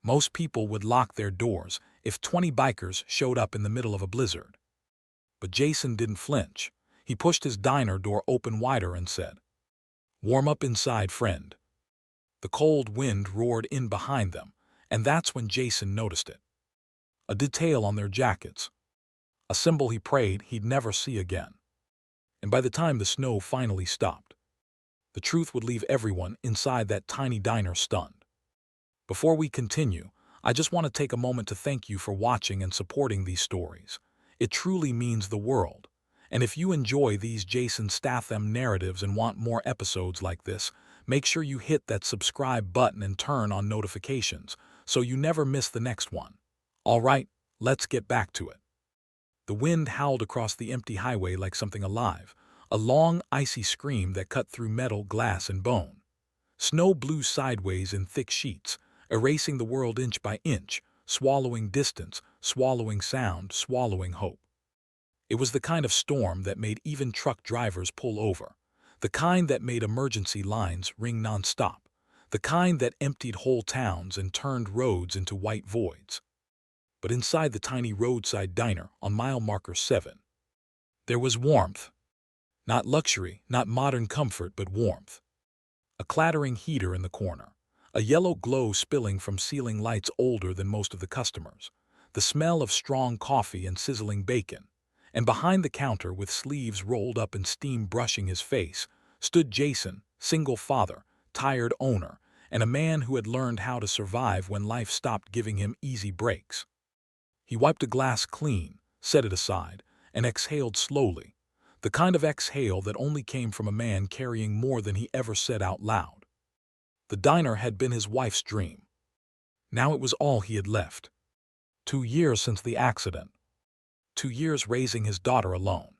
Most people would lock their doors if 20 bikers showed up in the middle of a blizzard. But Jason didn't flinch. He pushed his diner door open wider and said, "Warm up inside, friend." The cold wind roared in behind them, and that's when Jason noticed it. A detail on their jackets. A symbol he prayed he'd never see again. And by the time the snow finally stopped, the truth would leave everyone inside that tiny diner stunned. Before we continue, I just want to take a moment to thank you for watching and supporting these stories. It truly means the world. And if you enjoy these Jasonstatham narratives and want more episodes like this, make sure you hit that subscribe button and turn on notifications so you never miss the next one. All right, let's get back to it. The wind howled across the empty highway like something alive, a long, icy scream that cut through metal, glass, and bone. Snow blew sideways in thick sheets, erasing the world inch by inch, swallowing distance, swallowing sound, swallowing hope. It was the kind of storm that made even truck drivers pull over, the kind that made emergency lines ring nonstop, the kind that emptied whole towns and turned roads into white voids. But inside the tiny roadside diner on mile marker 7, there was warmth. Not luxury, not modern comfort, but warmth. A clattering heater in the corner, a yellow glow spilling from ceiling lights older than most of the customers, the smell of strong coffee and sizzling bacon, and behind the counter with sleeves rolled up and steam brushing his face, stood Jason, single father, tired owner, and a man who had learned how to survive when life stopped giving him easy breaks. He wiped a glass clean, set it aside, and exhaled slowly, the kind of exhale that only came from a man carrying more than he ever said out loud. The diner had been his wife's dream. Now it was all he had left. 2 years since the accident. 2 years raising his daughter alone.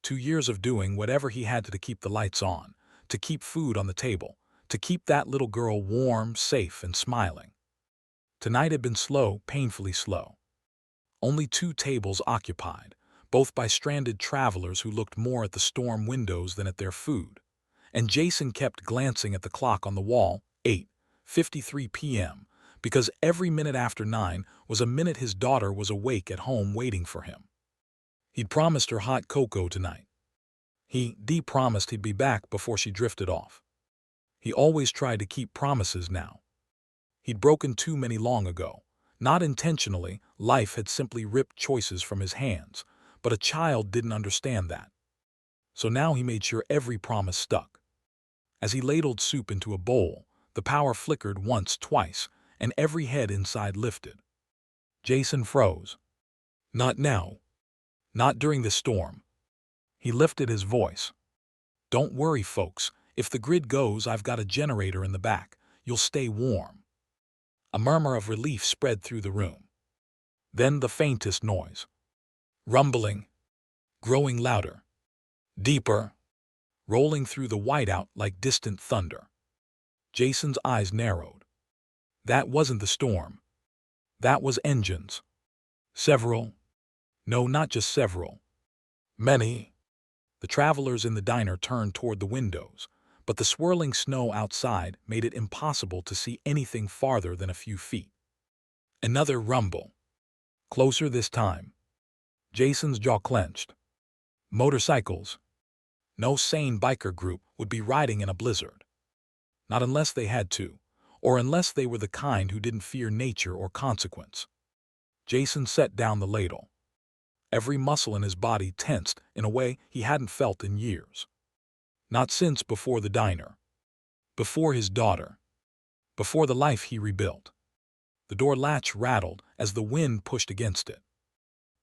2 years of doing whatever he had to keep the lights on, to keep food on the table, to keep that little girl warm, safe, and smiling. Tonight had been slow, painfully slow. Only 2 tables occupied, both by stranded travelers who looked more at the storm windows than at their food. And Jason kept glancing at the clock on the wall, 8:53 p.m., because every minute after 9 was a minute his daughter was awake at home waiting for him. He'd promised her hot cocoa tonight. He promised he'd be back before she drifted off. He always tried to keep promises now. He'd broken too many long ago. Not intentionally, life had simply ripped choices from his hands, but a child didn't understand that. So now he made sure every promise stuck. As he ladled soup into a bowl, the power flickered once, twice, and every head inside lifted. Jason froze. Not now. Not during the storm. He lifted his voice. "Don't worry, folks. If the grid goes, I've got a generator in the back. You'll stay warm." A murmur of relief spread through the room. Then the faintest noise. Rumbling. Growing louder. Deeper. Rolling through the whiteout like distant thunder. Jason's eyes narrowed. That wasn't the storm. That was engines. Several. No, not just several. Many. The travelers in the diner turned toward the windows, but the swirling snow outside made it impossible to see anything farther than a few feet. Another rumble. Closer this time. Jason's jaw clenched. Motorcycles. No sane biker group would be riding in a blizzard. Not unless they had to, or unless they were the kind who didn't fear nature or consequence. Jason set down the ladle. Every muscle in his body tensed in a way he hadn't felt in years. Not since before the diner. Before his daughter. Before the life he rebuilt. The door latch rattled as the wind pushed against it.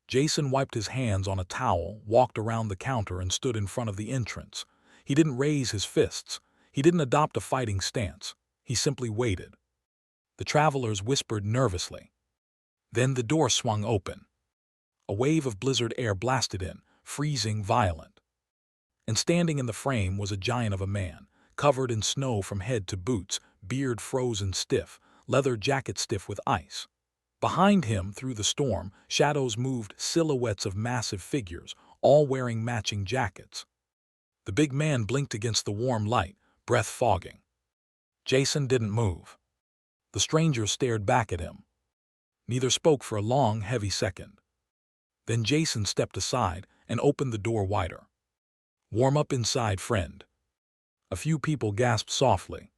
Jason wiped his hands on a towel, walked around the counter, and stood in front of the entrance. He didn't raise his fists. He didn't adopt a fighting stance. He simply waited. The travelers whispered nervously. Then the door swung open. A wave of blizzard air blasted in, freezing, violent. And standing in the frame was a giant of a man, covered in snow from head to boots, beard frozen stiff, leather jacket stiff with ice. Behind him, through the storm, shadows moved, silhouettes of massive figures, all wearing matching jackets. The big man blinked against the warm light, breath fogging. Jason didn't move. The stranger stared back at him. Neither spoke for a long, heavy second. Then Jason stepped aside and opened the door wider. "Warm up inside, friend." A few people gasped softly.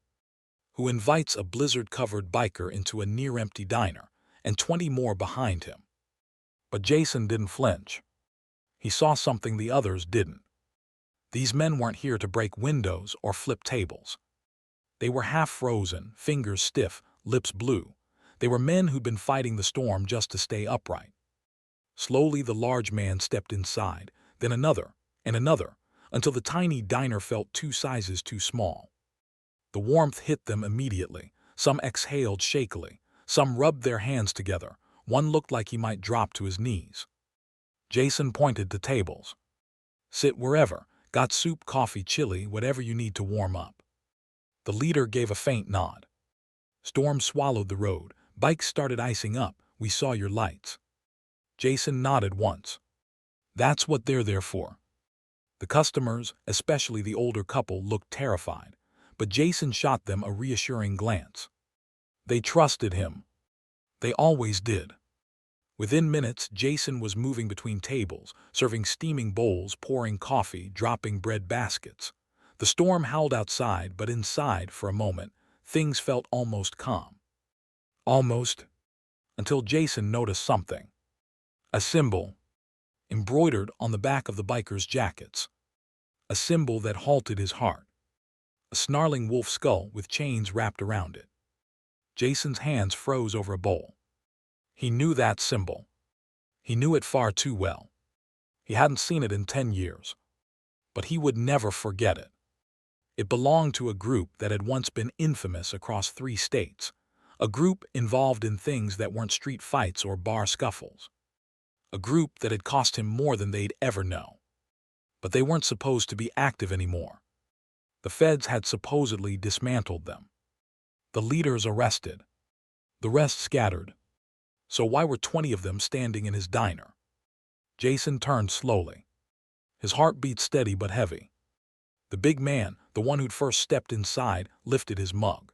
Who invites a blizzard-covered biker into a near-empty diner, and 20 more behind him? But Jason didn't flinch. He saw something the others didn't. These men weren't here to break windows or flip tables. They were half-frozen, fingers stiff, lips blue. They were men who'd been fighting the storm just to stay upright. Slowly the large man stepped inside, then another, and another, until the tiny diner felt 2 sizes too small. The warmth hit them immediately. Some exhaled shakily. Some rubbed their hands together. One looked like he might drop to his knees. Jason pointed to tables. "Sit wherever. Got soup, coffee, chili, whatever you need to warm up." The leader gave a faint nod. "Storm swallowed the road. Bikes started icing up. We saw your lights." Jason nodded once. "That's what they're there for." The customers, especially the older couple, looked terrified, but Jason shot them a reassuring glance. They trusted him. They always did. Within minutes, Jason was moving between tables, serving steaming bowls, pouring coffee, dropping bread baskets. The storm howled outside, but inside, for a moment, things felt almost calm. Almost, until Jason noticed something. A symbol, embroidered on the back of the bikers' jackets. A symbol that halted his heart. A snarling wolf skull with chains wrapped around it. Jason's hands froze over a bowl. He knew that symbol. He knew it far too well. He hadn't seen it in 10 years. But he would never forget it. It belonged to a group that had once been infamous across 3 states. A group involved in things that weren't street fights or bar scuffles. A group that had cost him more than they'd ever know. But they weren't supposed to be active anymore. The feds had supposedly dismantled them. The leaders arrested. The rest scattered. So why were 20 of them standing in his diner? Jason turned slowly. His heart beat steady but heavy. The big man, the one who'd first stepped inside, lifted his mug.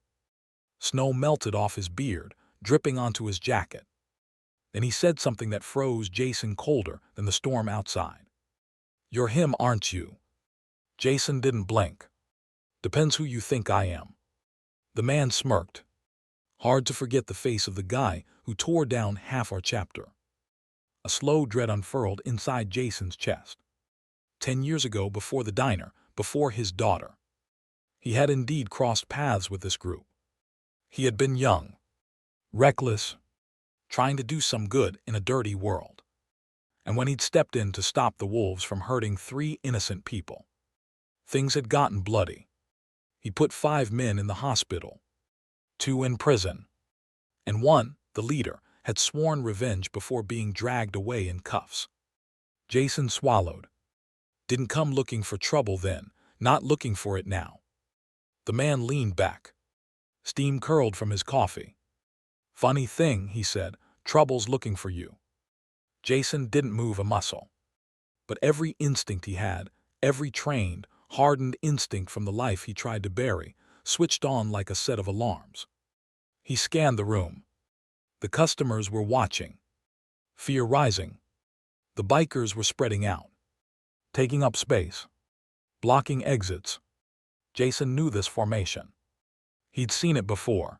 Snow melted off his beard, dripping onto his jacket. Then he said something that froze Jason colder than the storm outside. "You're him, aren't you?" Jason didn't blink. "Depends who you think I am." The man smirked. Hard to forget the face of the guy who tore down half our chapter. A slow dread unfurled inside Jason's chest. 10 years ago, before the diner, before his daughter. He had indeed crossed paths with this group. He had been young, reckless, trying to do some good in a dirty world. And when he'd stepped in to stop the wolves from hurting 3 innocent people, things had gotten bloody. He put 5 men in the hospital, 2 in prison, and one, the leader, had sworn revenge before being dragged away in cuffs. Jason swallowed. Didn't come looking for trouble then, not looking for it now. The man leaned back. Steam curled from his coffee. "Funny thing," he said, "trouble's looking for you." Jason didn't move a muscle. But every instinct he had, every trained, hardened instinct from the life he tried to bury, switched on like a set of alarms. He scanned the room. The customers were watching. Fear rising. The bikers were spreading out, taking up space, blocking exits. Jason knew this formation. He'd seen it before.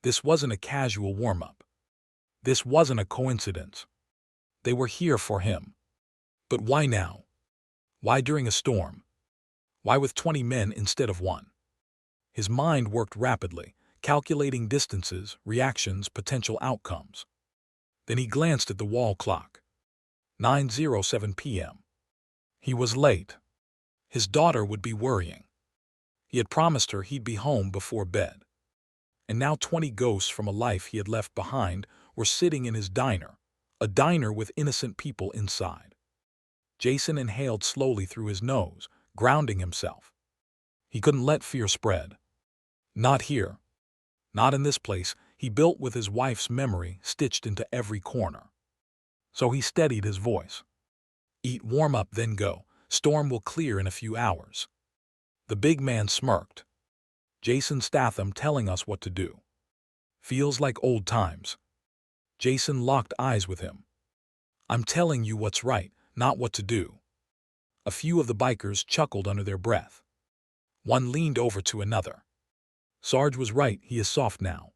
This wasn't a casual warm-up. This wasn't a coincidence. They were here for him. But why now? Why during a storm? Why with 20 men instead of 1? His mind worked rapidly, calculating distances, reactions, potential outcomes. Then he glanced at the wall clock. 9:07 p.m. He was late. His daughter would be worrying. He had promised her he'd be home before bed. And now 20 ghosts from a life he had left behind were sitting in his diner, a diner with innocent people inside. Jason inhaled slowly through his nose, grounding himself. He couldn't let fear spread. Not here. Not in this place he built with his wife's memory stitched into every corner. So he steadied his voice. "Eat, warm up, then go. Storm will clear in a few hours." The big man smirked. Jasonstatham telling us what to do. Feels like old times. Jason locked eyes with him. I'm telling you what's right, not what to do. A few of the bikers chuckled under their breath. One leaned over to another. Sarge was right, he is soft now.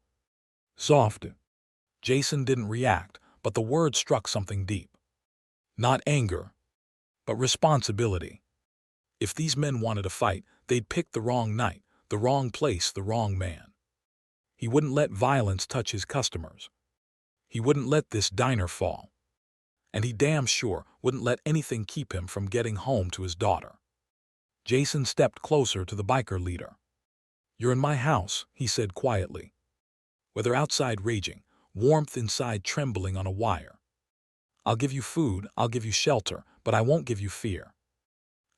Soft. Jason didn't react, but the word struck something deep. Not anger, but responsibility. If these men wanted a fight, they'd pick the wrong night, the wrong place, the wrong man. He wouldn't let violence touch his customers. He wouldn't let this diner fall. And he damn sure wouldn't let anything keep him from getting home to his daughter. Jason stepped closer to the biker leader. You're in my house, he said quietly. Weather outside raging, warmth inside trembling on a wire. I'll give you food, I'll give you shelter, but I won't give you fear.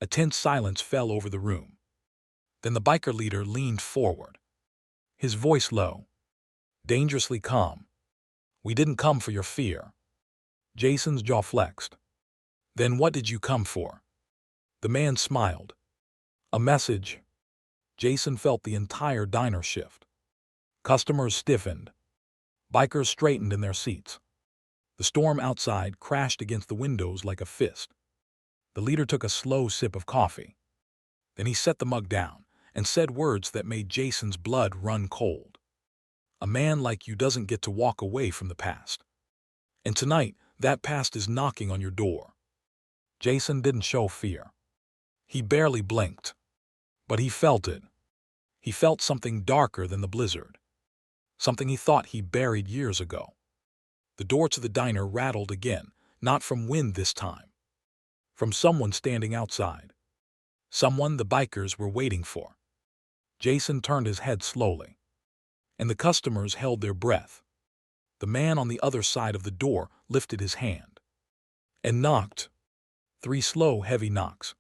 A tense silence fell over the room. Then the biker leader leaned forward. His voice low, dangerously calm. We didn't come for your fear. Jason's jaw flexed. Then what did you come for? The man smiled. A message. Jason felt the entire diner shift. Customers stiffened. Bikers straightened in their seats. The storm outside crashed against the windows like a fist. The leader took a slow sip of coffee. Then he set the mug down and said words that made Jason's blood run cold. A man like you doesn't get to walk away from the past. And tonight, that past is knocking on your door. Jason didn't show fear. He barely blinked. But he felt it. He felt something darker than the blizzard. Something he thought he buried years ago. The door to the diner rattled again, not from wind this time. From someone standing outside. Someone the bikers were waiting for. Jason turned his head slowly. And the customers held their breath. The man on the other side of the door lifted his hand. And knocked. 3 slow, heavy knocks.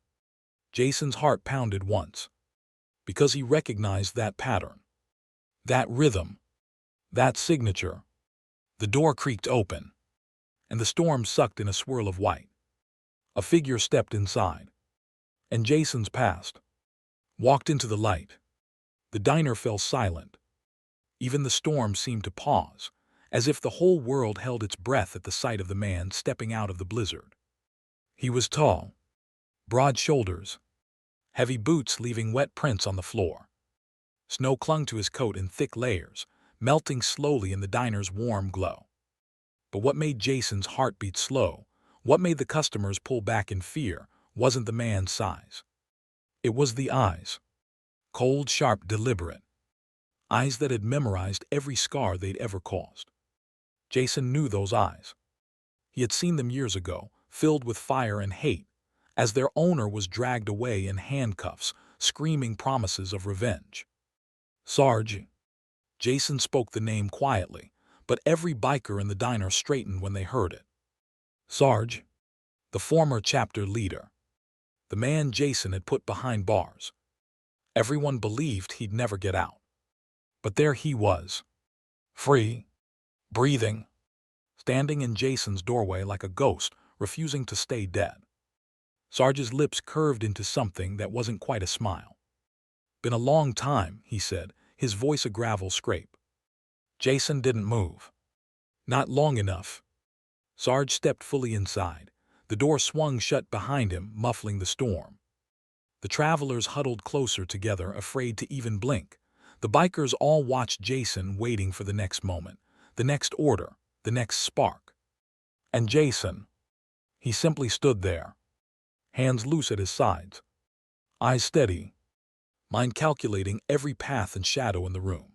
Jason's heart pounded once. Because he recognized that pattern. That rhythm. That signature. The door creaked open. And the storm sucked in a swirl of white. A figure stepped inside. And Jason's passed. Walked into the light. The diner fell silent. Even the storm seemed to pause, as if the whole world held its breath at the sight of the man stepping out of the blizzard. He was tall. Broad shoulders. Heavy boots leaving wet prints on the floor. Snow clung to his coat in thick layers, melting slowly in the diner's warm glow. But what made Jason's heart beat slow, what made the customers pull back in fear, wasn't the man's size. It was the eyes. Cold, sharp, deliberate. Eyes that had memorized every scar they'd ever caused. Jason knew those eyes. He had seen them years ago, filled with fire and hate, as their owner was dragged away in handcuffs, screaming promises of revenge. Sarge. Jason spoke the name quietly, but every biker in the diner straightened when they heard it. Sarge. The former chapter leader. The man Jason had put behind bars. Everyone believed he'd never get out. But there he was. Free. Breathing. Standing in Jason's doorway like a ghost, refusing to stay dead. Sarge's lips curved into something that wasn't quite a smile. Been a long time, he said, his voice a gravel scrape. Jason didn't move. Not long enough. Sarge stepped fully inside. The door swung shut behind him, muffling the storm. The travelers huddled closer together, afraid to even blink. The bikers all watched Jason, waiting for the next moment, the next order, the next spark. And Jason, he simply stood there. Hands loose at his sides. Eyes steady. Mind calculating every path and shadow in the room.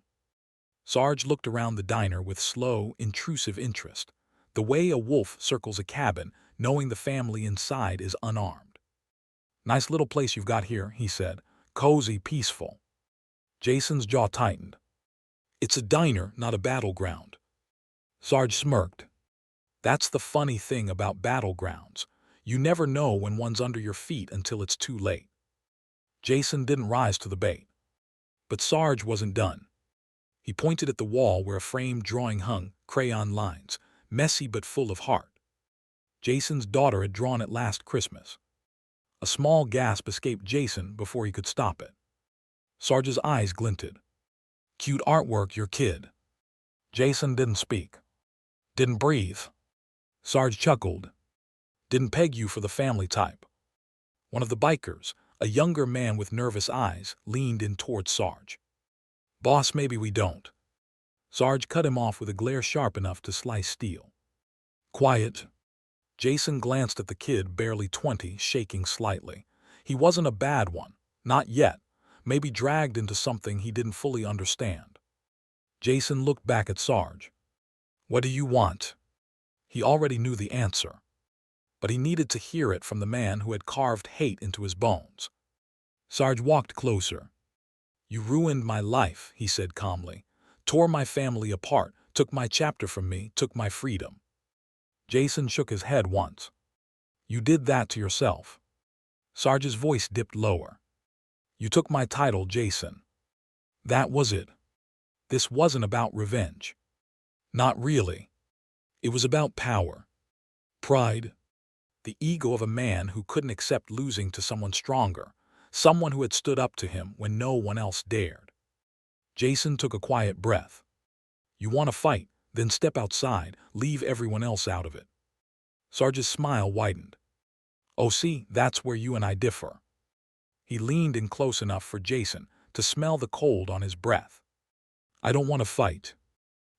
Sarge looked around the diner with slow, intrusive interest, the way a wolf circles a cabin, knowing the family inside is unarmed. Nice little place you've got here, he said. Cozy, peaceful. Jason's jaw tightened. It's a diner, not a battleground. Sarge smirked. That's the funny thing about battlegrounds. You never know when one's under your feet until it's too late. Jason didn't rise to the bait. But Sarge wasn't done. He pointed at the wall where a framed drawing hung, crayon lines, messy but full of heart. Jason's daughter had drawn it last Christmas. A small gasp escaped Jason before he could stop it. Sarge's eyes glinted. Cute artwork, your kid. Jason didn't speak. Didn't breathe. Sarge chuckled. Didn't peg you for the family type. One of the bikers, a younger man with nervous eyes, leaned in towards Sarge. Boss, maybe we don't. Sarge cut him off with a glare sharp enough to slice steel. Quiet. Jason glanced at the kid, barely 20, shaking slightly. He wasn't a bad one. Not yet. Maybe dragged into something he didn't fully understand. Jason looked back at Sarge. What do you want? He already knew the answer, but he needed to hear it from the man who had carved hate into his bones. Sarge walked closer. You ruined my life, he said calmly. Tore my family apart, took my chapter from me, took my freedom. Jason shook his head once. You did that to yourself. Sarge's voice dipped lower. You took my title, Jason. That was it. This wasn't about revenge. Not really. It was about power. Pride. The ego of a man who couldn't accept losing to someone stronger, someone who had stood up to him when no one else dared. Jason took a quiet breath. You want to fight, then step outside, leave everyone else out of it. Sarge's smile widened. Oh, see, that's where you and I differ. He leaned in close enough for Jason to smell the cold on his breath. I don't want to fight.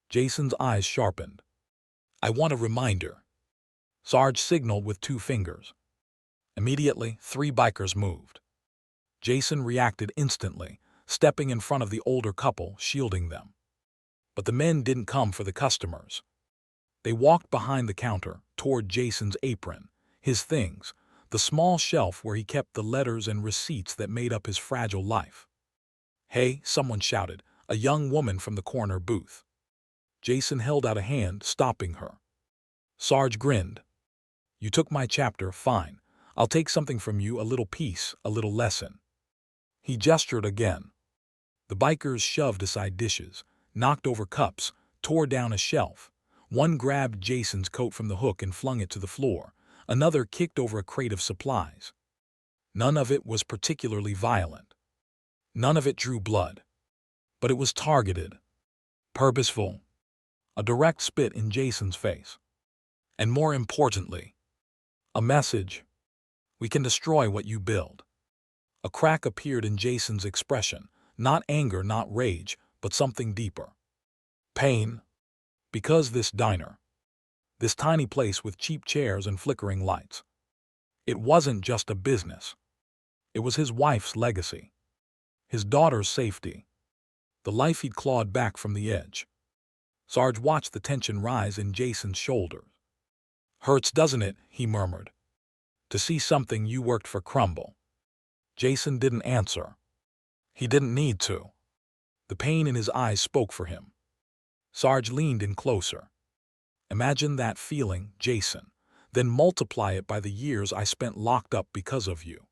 Jason's eyes sharpened. I want a reminder. Sarge signaled with 2 fingers. Immediately, 3 bikers moved. Jason reacted instantly, stepping in front of the older couple, shielding them. But the men didn't come for the customers. They walked behind the counter, toward Jason's apron, his things, the small shelf where he kept the letters and receipts that made up his fragile life. Hey, someone shouted, a young woman from the corner booth. Jason held out a hand, stopping her. Sarge grinned. You took my chapter, fine. I'll take something from you, a little piece, a little lesson. He gestured again. The bikers shoved aside dishes, knocked over cups, tore down a shelf. One grabbed Jason's coat from the hook and flung it to the floor. Another kicked over a crate of supplies. None of it was particularly violent. None of it drew blood. But it was targeted. Purposeful. A direct spit in Jason's face. And more importantly, a message. We can destroy what you build. A crack appeared in Jason's expression. Not anger, not rage, but something deeper. Pain. Because this diner, this tiny place with cheap chairs and flickering lights, it wasn't just a business. It was his wife's legacy, his daughter's safety, the life he'd clawed back from the edge. Sarge watched the tension rise in Jason's shoulders. Hurts, doesn't it? He murmured. To see something you worked for crumble. Jason didn't answer. He didn't need to. The pain in his eyes spoke for him. Sarge leaned in closer. Imagine that feeling, Jason, then multiply it by the years I spent locked up because of you.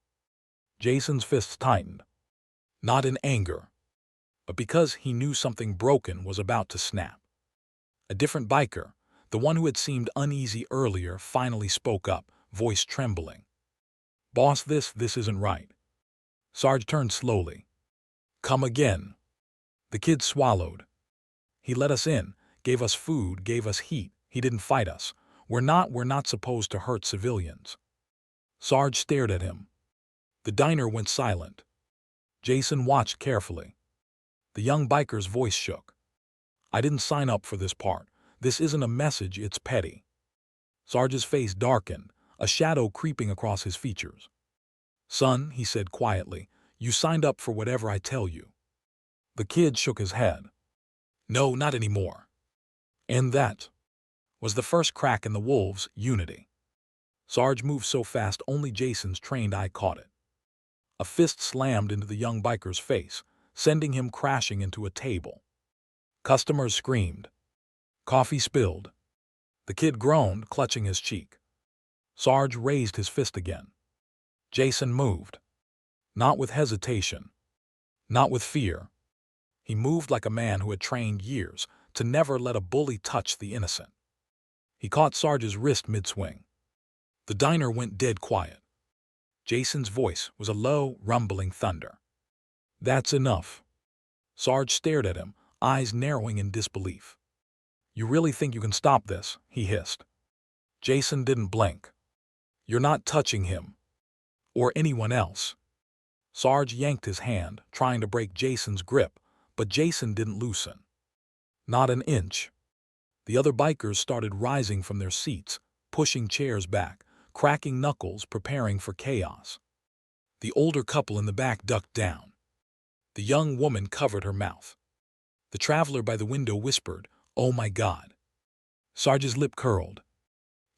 Jason's fists tightened. Not in anger, but because he knew something broken was about to snap. A different biker, the one who had seemed uneasy earlier, finally spoke up, voice trembling. Boss, this isn't right. Sarge turned slowly. Come again. The kid swallowed. He let us in, gave us food, gave us heat. He didn't fight us. We're not supposed to hurt civilians. Sarge stared at him. The diner went silent. Jason watched carefully. The young biker's voice shook. I didn't sign up for this part. This isn't a message, it's petty. Sarge's face darkened, a shadow creeping across his features. Son, he said quietly, you signed up for whatever I tell you. The kid shook his head. No, not anymore. And that was the first crack in the wolves' unity. Sarge moved so fast only Jason's trained eye caught it. A fist slammed into the young biker's face, sending him crashing into a table. Customers screamed. Coffee spilled. The kid groaned, clutching his cheek. Sarge raised his fist again. Jason moved. Not with hesitation. Not with fear. He moved like a man who had trained years to never let a bully touch the innocent. He caught Sarge's wrist mid-swing. The diner went dead quiet. Jason's voice was a low, rumbling thunder. That's enough. Sarge stared at him, eyes narrowing in disbelief. You really think you can stop this? He hissed. Jason didn't blink. You're not touching him. Or anyone else. Sarge yanked his hand, trying to break Jason's grip, but Jason didn't loosen. Not an inch. The other bikers started rising from their seats, pushing chairs back, cracking knuckles, preparing for chaos. The older couple in the back ducked down. The young woman covered her mouth. The traveler by the window whispered, "Oh my God." Sarge's lip curled.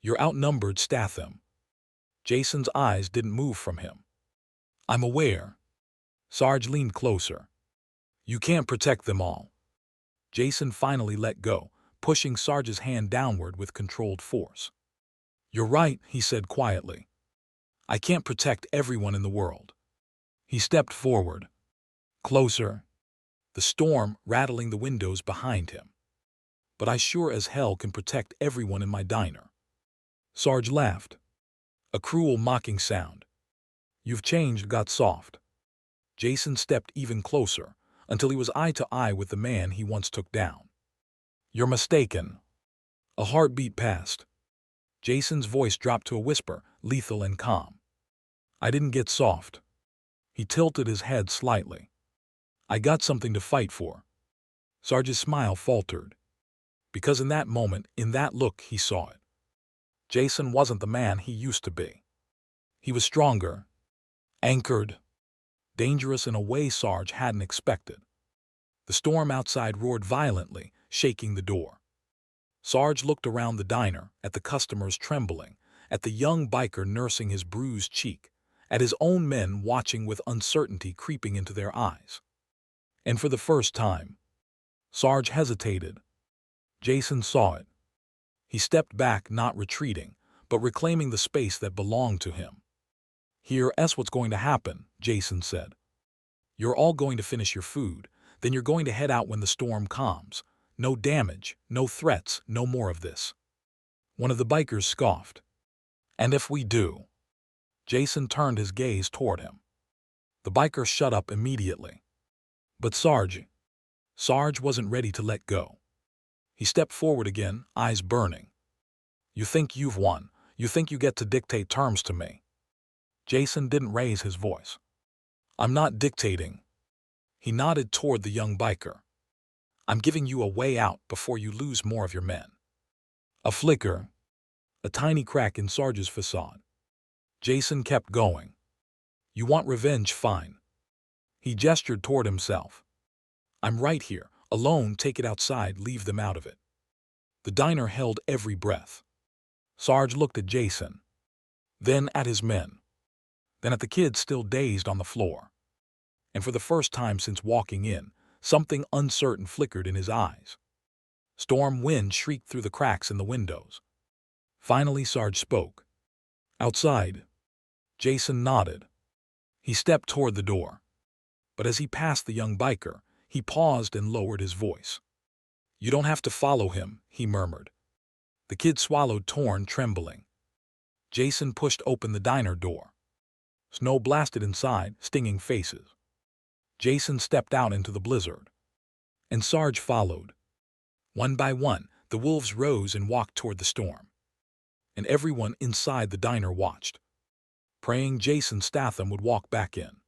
"You're outnumbered, Statham." Jason's eyes didn't move from him. "I'm aware." Sarge leaned closer. "You can't protect them all." Jason finally let go, pushing Sarge's hand downward with controlled force. "You're right," he said quietly. "I can't protect everyone in the world." He stepped forward. Closer. The storm rattling the windows behind him. "But I sure as hell can protect everyone in my diner." Sarge laughed. A cruel, mocking sound. "You've changed," got soft. Jason stepped even closer, until he was eye to eye with the man he once took down. "You're mistaken." A heartbeat passed. Jason's voice dropped to a whisper, lethal and calm. "I didn't get soft." He tilted his head slightly. "I got something to fight for." Sarge's smile faltered. Because in that moment, in that look, he saw it. Jason wasn't the man he used to be. He was stronger, anchored, dangerous in a way Sarge hadn't expected. The storm outside roared violently, shaking the door. Sarge looked around the diner, at the customers trembling, at the young biker nursing his bruised cheek, at his own men watching with uncertainty creeping into their eyes. And for the first time, Sarge hesitated. Jason saw it. He stepped back, not retreating, but reclaiming the space that belonged to him. "Here's what's going to happen," Jason said. "You're all going to finish your food, then you're going to head out when the storm calms. No damage, no threats, no more of this." One of the bikers scoffed. "And if we do?" Jason turned his gaze toward him. The biker shut up immediately. But Sarge wasn't ready to let go. He stepped forward again, eyes burning. "You think you've won. You think you get to dictate terms to me." Jason didn't raise his voice. "I'm not dictating." He nodded toward the young biker. "I'm giving you a way out before you lose more of your men." A flicker. A tiny crack in Sarge's facade. Jason kept going. "You want revenge, fine." He gestured toward himself. "I'm right here, alone, take it outside, leave them out of it." The diner held every breath. Sarge looked at Jason. Then at his men. Then at the kid still dazed on the floor. And for the first time since walking in, something uncertain flickered in his eyes. Storm wind shrieked through the cracks in the windows. Finally Sarge spoke. "Outside." Jason nodded. He stepped toward the door. But as he passed the young biker, he paused and lowered his voice. "You don't have to follow him," he murmured. The kid swallowed, torn, trembling. Jason pushed open the diner door. Snow blasted inside, stinging faces. Jason stepped out into the blizzard. And Sarge followed. One by one, the wolves rose and walked toward the storm. And everyone inside the diner watched, praying Jasonstatham would walk back in.